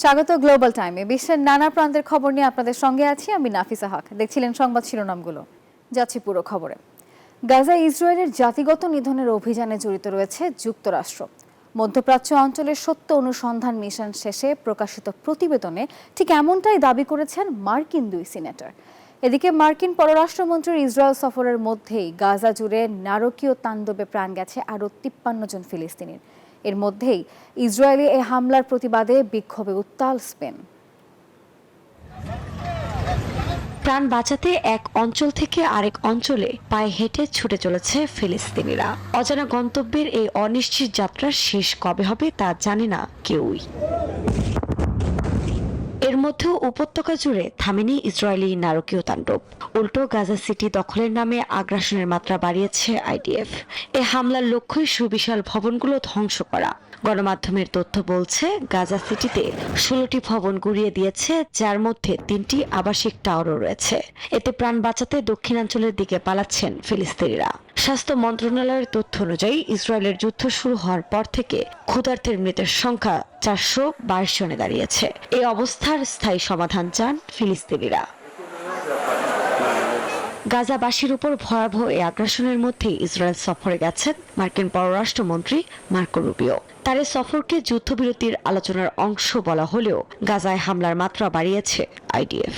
স্বাগত গ্লোবাল টাইমে। বিশ্বের নানা প্রান্তের খবর নিয়ে আপনাদের সঙ্গে আছি আমি নাফিসা হক। দেখছিলেন সংবাদ শিরোনামগুলো, যাচ্ছি পুরো খবরে। গাজায় ইসরায়েলের জাতিগত নিধনের অভিযানে জড়িত রয়েছে যুক্তরাষ্ট্র। মধ্যপ্রাচ্য অঞ্চলের সত্য অনুসন্ধান মিশন শেষে প্রকাশিত প্রতিবেদনে ঠিক এমনটাই দাবি করেছেন মার্কিন দুই সিনেটর। এদিকে মার্কিন পররাষ্ট্রমন্ত্রীর ইসরায়েল সফরের মধ্যেই গাজা জুড়ে নারকীয় তাণ্ডবে প্রাণ গেছে আরও ৫৩ জন ফিলিস্তিনির। এর মধ্যেই ইসরায়েলি এই হামলার প্রতিবাদে বিক্ষোভে উত্তাল স্পেন। প্রাণ বাঁচাতে এক অঞ্চল থেকে আরেক অঞ্চলে পায়ে হেঁটে ছুটে চলেছে ফিলিস্তিনিরা। অজানা গন্তব্যের এই অনিশ্চিত যাত্রার শেষ কবে হবে তা জানে না কেউই। এর মধ্যেও উপত্যকা জুড়ে থামেনি ইসরায়েলি নারকীয় তাণ্ডব। উল্টো গাজা সিটি দখলের নামে আগ্রাসনের মাত্রা বাড়িয়েছে আইডিএফ। এ হামলার লক্ষ্যই সুবিশাল ভবনগুলো ধ্বংস করা। গণমাধ্যমের তথ্য বলছে গাজা সিটিতে 16টি ভবন গুঁড়িয়ে দিয়েছে, যার মধ্যে 3টি আবাসিক টাওয়ারও রয়েছে। এতে প্রাণ বাঁচাতে দক্ষিণাঞ্চলের দিকে পালাচ্ছেন ফিলিস্তিনিরা। স্বাস্থ্য মন্ত্রণালয়ের তথ্য অনুযায়ী ইসরায়েলের যুদ্ধ শুরু হওয়ার পর থেকে ক্ষুধার্তের মৃতের সংখ্যা 422 জনে দাঁড়িয়েছে। এই অবস্থার স্থায়ী সমাধান চান ফিলিস্তিনিরা। গাজাবাসীর উপর ভয়াবহ এই আগ্রাসনের মধ্যে ইসরায়েল সফরে গেছেন মার্কিন পররাষ্ট্রমন্ত্রী মার্কো রুবিও। তার এই সফরকে যুদ্ধবিরতির আলোচনার অংশ বলা হলেও গাজায় হামলার মাত্রা বাড়িয়েছে আইডিএফ।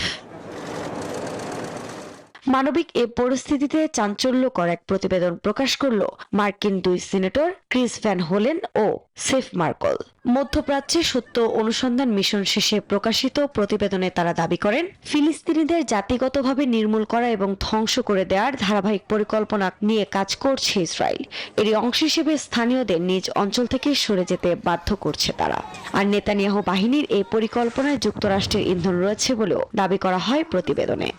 মানবিক এ পরিস্থিতিতে চাঞ্চল্যকর এক প্রতিবেদন প্রকাশ করল মার্কিন দুই সিনেটর ক্রিস ভ্যান হোলেন ও সেফ মার্কল। মধ্যপ্রাচ্যে সত্য অনুসন্ধান মিশন শেষে প্রকাশিত প্রতিবেদনে তারা দাবি করেন, ফিলিস্তিনিদের জাতিগতভাবে নির্মূল করা এবং ধ্বংস করে দেওয়ার ধারাবাহিক পরিকল্পনা নিয়ে কাজ করছে ইসরায়েল। এরই অংশ হিসেবে স্থানীয়দের নিজ অঞ্চল থেকে সরে যেতে বাধ্য করছে তারা। আর নেতানিয়াহু বাহিনীর এই পরিকল্পনায় যুক্তরাষ্ট্রের ইন্ধন রয়েছে বলেও দাবি করা হয় প্রতিবেদনে।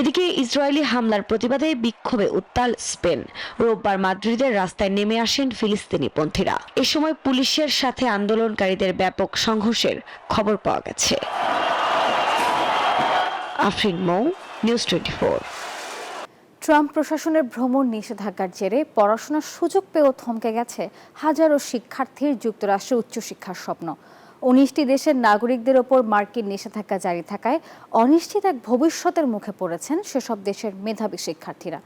এদিকে ইসরায়েলি হামলার প্রতিবাদে বিক্ষোভে উত্তাল স্পেন। রোববার মাদ্রিদের রাস্তায় নেমে আসেন ফিলিস্তিনি পন্থীরা। এ সময় পুলিশের সাথে আন্দোলনকারীদের ব্যাপক সংঘর্ষের খবর পাওয়া গেছে। আফরিন মৌ, নিউজ 24। ট্রাম্প প্রশাসনের ভ্রমণ নিষেধাজ্ঞার জেরে পড়াশোনার সুযোগ পেয়েও থমকে গেছে হাজারো শিক্ষার্থীর যুক্তরাষ্ট্রে উচ্চশিক্ষার স্বপ্ন। 19টি দেশের নাগরিকদের ওপর মার্কিন নিষেধাজ্ঞা জারি থাকায় অনিশ্চিত এক ভবিষ্যতের মুখে পড়েছেন সেসব দেশের মেধাবী শিক্ষার্থীরা।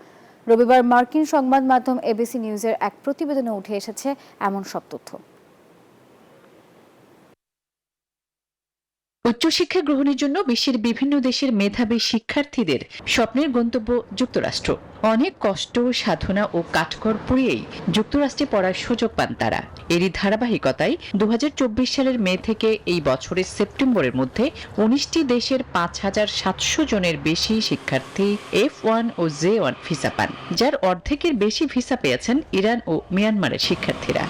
রবিবার মার্কিন সংবাদ মাধ্যম এবিসি নিউজের এক প্রতিবেদনে উঠে এসেছে এমন সব তথ্য। উচ্চশিক্ষা গ্রহণের জন্য বিশ্বের বিভিন্ন দেশের মেধাবী শিক্ষার্থীদের স্বপ্নের গন্তব্য যুক্তরাষ্ট্র। অনেক কষ্ট, সাধনা ও কাঠখড় পুড়িয়েই যুক্তরাষ্ট্রে পড়ার সুযোগ পান তারা। এরই ধারাবাহিকতায় 2024 সালের মে থেকে এই বছরের সেপ্টেম্বরের মধ্যে 19টি দেশের 5,700 জনের বেশি শিক্ষার্থী F1 ও J1 ভিসা পান, যার অর্ধেকের বেশি ভিসা পেয়েছেন ইরান ও মিয়ানমারের শিক্ষার্থীরা।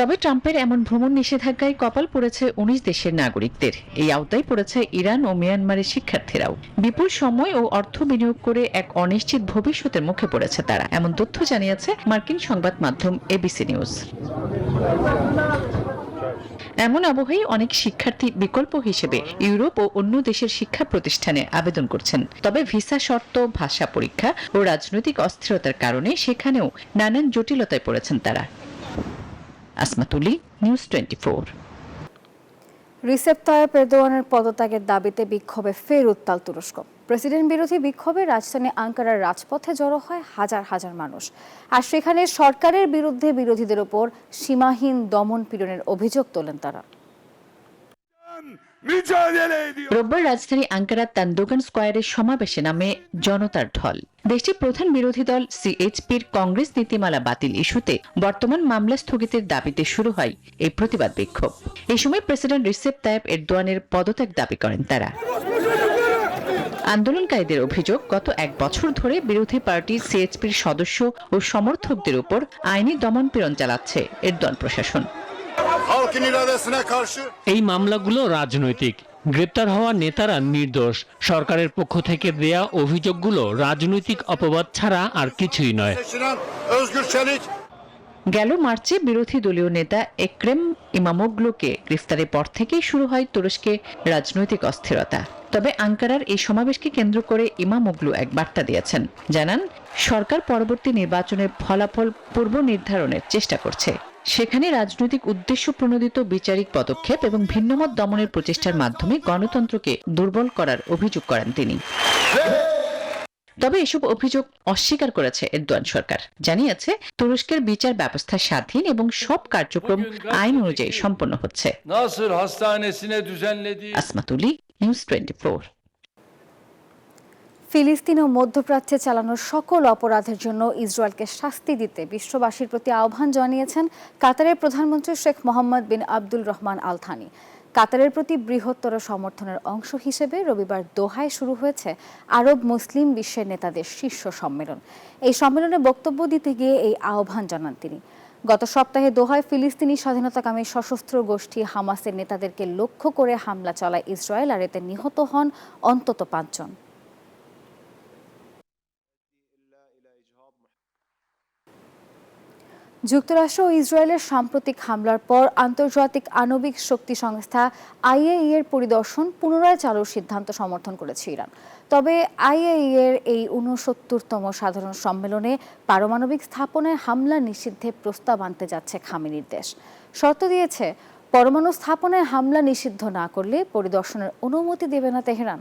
তবে ট্রাম্পের এমন ভ্রমণ নিষেধাজ্ঞায় কপাল পড়েছে 19 দেশের নাগরিকদের। এই আওতায় পড়েছে ইরান ও মিয়ানমারের শিক্ষার্থীরাও। বিপুল সময় ও অর্থ বিনিয়োগ করে এক অনিশ্চিত ভবিষ্যতের মুখে পড়েছে তারা, এমন তথ্য জানিয়েছে মার্কিন সংবাদ মাধ্যম এবিসি নিউজ। এমন আবহেই অনেক শিক্ষার্থী বিকল্প হিসেবে ইউরোপ ও অন্য দেশের শিক্ষা প্রতিষ্ঠানে আবেদন করছেন। তবে ভিসা শর্ত, ভাষা পরীক্ষা ও রাজনৈতিক অস্থিরতার কারণে সেখানেও নানান জটিলতায় পড়েছেন তারা। আসমাতুলি, নিউজ 24। রিসেপ তাইয়েপ এরদোয়ানের পদত্যাগের দাবিতে বিক্ষোভে ফের উত্তাল তুরস্ক। প্রেসিডেন্ট বিরোধী বিক্ষোভে রাজধানী আঙ্কারার রাজপথে জড়ো হয় হাজার হাজার মানুষ। আর সেখানে সরকারের বিরুদ্ধে বিরোধীদের ওপর সীমাহীন দমন পীড়নের অভিযোগ তোলেন তারা। রোববার রাজধানী আঙ্কারার তানদোগান স্কয়ারের সমাবেশে নামে জনতার ঢল। দেশটির প্রধান বিরোধী দল সিএইচপির কংগ্রেস নীতিমালা বাতিল ইস্যুতে বর্তমান মামলা স্থগিতের দাবিতে শুরু হয় এই প্রতিবাদ বিক্ষোভ। এই সময় প্রেসিডেন্ট রিসেপ তাইয়েপ এরদোয়ানের পদত্যাগ দাবি করেন তারা। আন্দোলনকারীদের অভিযোগ, গত 1 বছর ধরে বিরোধী পার্টি সিএইচপির সদস্য ও সমর্থকদের উপর আইনি দমনপীড়ন চালাচ্ছে এরদোয়ান প্রশাসন। এই মামলাগুলো রাজনৈতিক। গ্রেপ্তার হওয়া নেতারা নির্দোষ। সরকারের পক্ষ থেকে দেয়া অভিযোগগুলো রাজনৈতিক অপবাদ ছাড়া আর কিছুই নয়। গেল মার্চে বিরোধী দলীয় নেতা এক্রেম ইমামোগ্লুকে গ্রেফতারের পর থেকেই শুরু হয় তুরস্কে রাজনৈতিক অস্থিরতা। তবে আঙ্কারার এই সমাবেশকে কেন্দ্র করে ইমামোগ্লু এক বার্তা দিয়েছেন, জানান সরকার পরবর্তী নির্বাচনের ফলাফল পূর্ব নির্ধারণের চেষ্টা করছে। সেখানে রাজনৈতিক উদ্দেশ্য প্রণোদিত বিচারিক পদক্ষেপ এবং ভিন্নমত দমনের প্রচেষ্টার মাধ্যমে গণতন্ত্রকে দুর্বল করার অভিযোগ করেন তিনি। তবে এসব অভিযোগ অস্বীকার করেছে এরদোয়ান সরকার, জানিয়েছে তুরস্কের বিচার ব্যবস্থা স্বাধীন এবং সব কার্যক্রম আইন অনুযায়ী সম্পন্ন হচ্ছে। আসমাতুলি, নিউজ 24। ফিলিস্তিন ও মধ্যপ্রাচ্যে চালানো সকল অপরাধের জন্য ইসরায়েলকে শাস্তি দিতে বিশ্ববাসীর প্রতি আহ্বান জানিয়েছেন কাতারের প্রধানমন্ত্রী শেখ মোহাম্মদ বিন আব্দুল রহমান আল থানি। কাতারের প্রতি বৃহত্তর সমর্থনের অংশ হিসেবে রবিবার দোহায় শুরু হয়েছে আরব মুসলিম বিশ্বের নেতাদের শীর্ষ সম্মেলন। এই সম্মেলনে বক্তব্য দিতে গিয়ে এই আহ্বান জানান তিনি। গত সপ্তাহে দোহায় ফিলিস্তিনি স্বাধীনতাকামী সশস্ত্র গোষ্ঠী হামাসের নেতাদেরকে লক্ষ্য করে হামলা চালায় ইসরায়েল, আর এতে নিহত হন অন্তত 5 জন। যুক্তরাষ্ট্র ও ইসরায়েলের সাম্প্রতিক হামলার পর আন্তর্জাতিক আণবিক শক্তি সংস্থা আইএইএ এর পরিদর্শন পুনরায় চালুর সিদ্ধান্ত সমর্থন করেছে ইরান। তবে আইএইএ এর এই 69তম সাধারণ সম্মেলনে পারমাণবিক স্থাপনায় হামলা নিষিদ্ধে প্রস্তাব আনতে যাচ্ছে খামেনির দেশ। শর্ত দিয়েছে, পরমাণু স্থাপনায় হামলা নিষিদ্ধ না করলে পরিদর্শনের অনুমতি দেবে না তেহরান।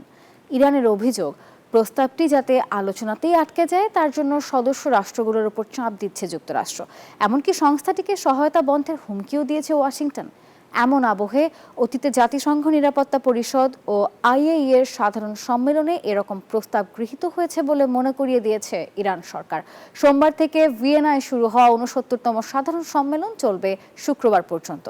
ইরানের অভিযোগ, প্রস্তাবটি যাতে আলোচনাতেই আটকে যায় তার জন্য সদস্য রাষ্ট্রগুলোর উপর চাপ দিচ্ছে যুক্তরাষ্ট্র। এমনকি সংস্থাটিকে সহায়তা বন্ধের হুমকিও দিয়েছে ওয়াশিংটন। এমন আবহে অতীতে জাতিসংঘ নিরাপত্তা পরিষদ ও আইএইএ এর সাধারণ সম্মেলনে এরকম প্রস্তাব গৃহীত হয়েছে বলে মনে করিয়ে দিয়েছে ইরান সরকার। সোমবার থেকে ভিয়েনায় শুরু হওয়া 69তম সাধারণ সম্মেলন চলবে শুক্রবার পর্যন্ত।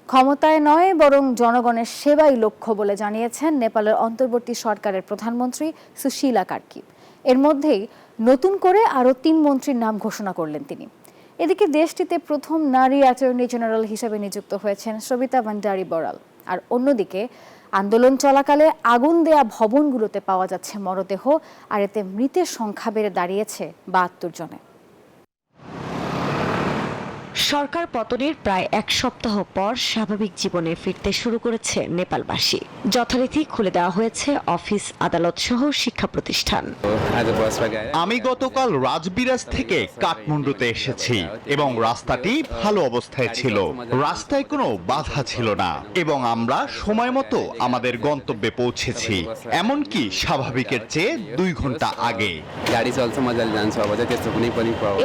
ক্ষমতায় নয় বরং জনগণের সেবাই লক্ষ্য বলে জানিয়েছেন নেপালের অন্তর্বর্তী সরকারের প্রধানমন্ত্রী সুশীলা কার্কি। এর মধ্যেই নতুন করে আরও 3 মন্ত্রীর নাম ঘোষণা করলেন তিনি। এদিকে দেশটিতে প্রথম নারী অ্যাটর্নি জেনারেল হিসেবে নিযুক্ত হয়েছেন সবিতা ভান্ডারি বড়াল। আর অন্যদিকে আন্দোলন চলাকালে আগুন দেয়া ভবনগুলোতে পাওয়া যাচ্ছে মরদেহ, আর এতে মৃতের সংখ্যা বেড়ে দাঁড়িয়েছে 72 জনে। সরকার পতনের প্রায় 1 সপ্তাহ পর স্বাভাবিক জীবনে ফিরতে শুরু করেছে নেপালবাসী। যথারীতি খুলে দেওয়া হয়েছে অফিস, আদালত সহ শিক্ষা প্রতিষ্ঠান। আমি গতকাল রাজবিরাজ থেকে কাঠমান্ডুতে এসেছি এবং রাস্তাটি ভালো অবস্থায় ছিল। রাস্তায় কোনো বাধা ছিল না এবং আমরা সময় মতো আমাদের গন্তব্যে পৌঁছেছি, এমনকি স্বাভাবিকের চেয়ে 2 ঘন্টা আগে।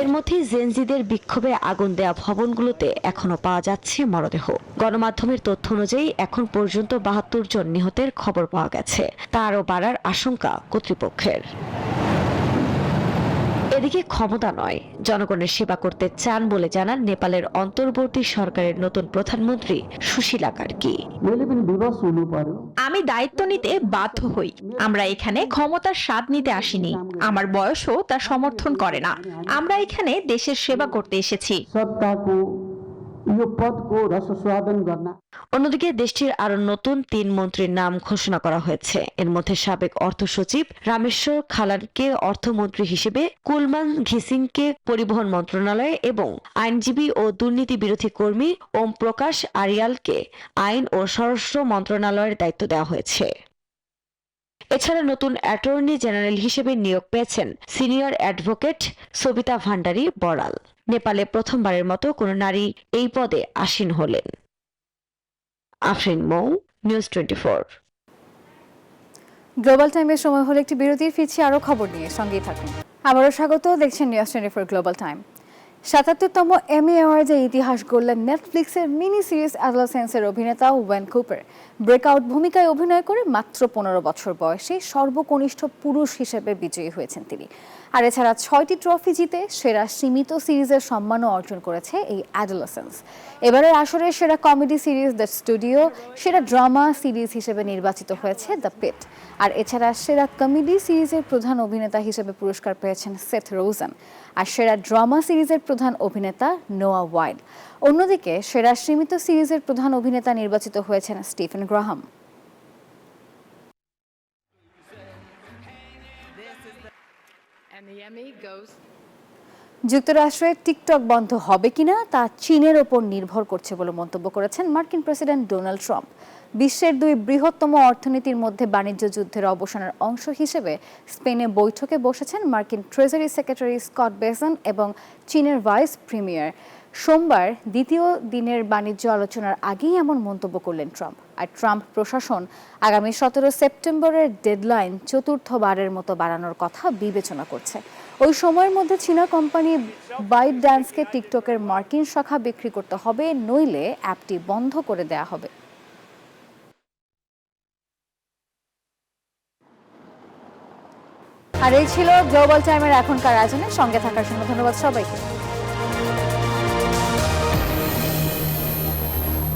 এর মধ্যে জেনজিদের বিক্ষোভে আগুন দেয়া ভবনগুলোতে এখনো পাওয়া যাচ্ছে মরদেহ। গণমাধ্যমের তথ্য অনুযায়ী এখন পর্যন্ত 72 জন নিহতের খবর পাওয়া গেছে। তা আরও বাড়ার আশঙ্কা কর্তৃপক্ষের। এদিকে ক্ষমতা নয়, জনগণের সেবা করতে চান বলে জানান নেপালের অন্তর্বর্তী সরকারের নতুন প্রধানমন্ত্রী সুশীলা কার্কি। আমি দায়িত্ব নিতে বাধ্য হই। আমরা এখানে ক্ষমতার স্বাদ নিতে আসিনি, আমার বয়সও তা সমর্থন করে না। আমরা এখানে দেশের সেবা করতে এসেছি। অন্যদিকে দেশটির আরো নতুন 3 মন্ত্রীর নাম ঘোষণা করা হয়েছে। এর মধ্যে সাবেক অর্থ সচিব রামেশ্বর খালানকে অর্থমন্ত্রী হিসেবে, কুলমান ঘিসিংকে পরিবহন মন্ত্রণালয়ে এবং আইনজীবী ও দুর্নীতি বিরোধী কর্মী ওম প্রকাশ আরিয়ালকে আইন ও স্বরাষ্ট্র মন্ত্রণালয়ের দায়িত্ব দেওয়া হয়েছে। এছাড়া নতুন অ্যাটর্নি জেনারেল হিসেবে নিয়োগ পেয়েছেন সিনিয়র অ্যাডভোকেট সবিতা ভান্ডারি বড়াল। নেপালে প্রথমবারের মতো কোনো নারী এই পদে আসীন হলেন। আফরিন মৌ, নিউজ 24। গ্লোবাল টাইমের সময় হলো একটি বিরতির, ফিরছি আরও খবর নিয়ে, সঙ্গেই থাকুন। আবারও স্বাগত, দেখছেন নিউজ 24 গ্লোবাল টাইম। ৭৭তম এমি অ্যাওয়ার্ডে ইতিহাস গড়লেন নেটফ্লিক্সের মিনি সিরিজ অ্যাডোলেসেন্সের অভিনেতা ওয়েন কুপার। ব্রেকআউট ভূমিকায় অভিনয় করে মাত্র 15 বছর বয়সে সর্বকনিষ্ঠ পুরুষ হিসেবে বিজয়ী হয়েছেন তিনি। আর এছাড়া 6টি ট্রফি জিতে সেরা সীমিত সিরিজের সম্মানও অর্জন করেছে এই অ্যাডোলেসেন্স। এবারের আসরে সেরা কমেডি সিরিজ দ্য স্টুডিও, সেরা ড্রামা সিরিজ হিসেবে নির্বাচিত হয়েছে দ্য পিট। আর এছাড়া সেরা কমেডি সিরিজের প্রধান অভিনেতা হিসেবে পুরস্কার পেয়েছেন সেথ রোজেন, আর সেরা ড্রামা সিরিজের প্রধান অভিনেতা নোয়া ওয়াইল্ড। অন্যদিকে সেরা সীমিত সিরিজের প্রধান অভিনেতা নির্বাচিত হয়েছেন স্টিফেন গ্রাহাম। যুক্তরাষ্ট্রে টিকটক বন্ধ হবে কিনা তা চীনের ওপর নির্ভর করছে বলে মন্তব্য করেছেন মার্কিন প্রেসিডেন্ট ডোনাল্ড ট্রাম্প। বিশ্বের দুই বৃহত্তম অর্থনীতির মধ্যে বাণিজ্য যুদ্ধের অবসানের অংশ হিসেবে স্পেনে বৈঠকে বসেছেন মার্কিন ট্রেজারি সেক্রেটারি স্কট বেসন এবং চীনের ভাইস প্রিমিয়ার। সোমবার দ্বিতীয় দিনের বাণিজ্য আলোচনার আগেই এমন মন্তব্য করলেন ট্রাম্প। আর ট্রাম্প প্রশাসন আগামী 17 সেপ্টেম্বরের ডেডলাইন চতুর্থবারের মতো বাড়ানোর কথা বিবেচনা করছে। ওই সময়ের মধ্যে চীনা কোম্পানি বাইট ডান্সকে টিকটকের মার্কিন শাখা বিক্রি করতে হবে, নইলে অ্যাপটি বন্ধ করে দেয়া হবে। আর এই ছিল গ্লোবাল টাইমের এখনকার আয়োজনে। সঙ্গে থাকার জন্য ধন্যবাদ সবাইকে।